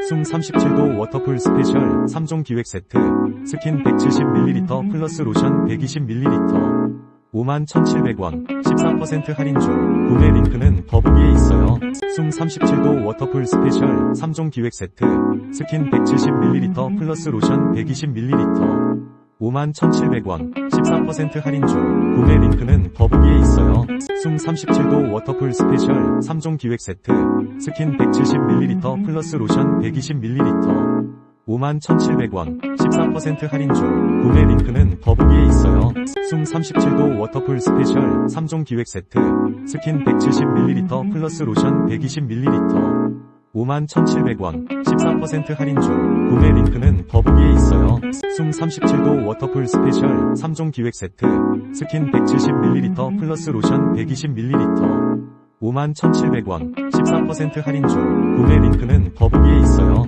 숨 37도 워터풀 스페셜 3종 기획 세트. 스킨 170ml 플러스 로션 120ml. 51,700원. 13% 할인 중. 구매 링크는 더보기에 있어요. 숨 37도 워터풀 스페셜 3종 기획 세트. 스킨 170ml 플러스 로션 120ml. 51,700원. 13% 할인 중. 구매 링크는 더보기에 있어요. 숨 37도 워터풀 스페셜 3종 기획 세트. 스킨 170ml 플러스 로션 120ml. 51,700원. 14% 할인 중. 구매 링크는 더보기에 있어요. 숨 37도 워터풀 스페셜 3종 기획 세트. 스킨 170ml 플러스 로션 120ml. 51,700원. 14% 할인 중. 구매 링크는 더보기에 있어요. 숨 37도 워터풀 스페셜 3종 기획 세트. 스킨 170ml 플러스 로션 120ml. 51,700원. 14% 할인 중. 구매 링크는 더보기에 있어요.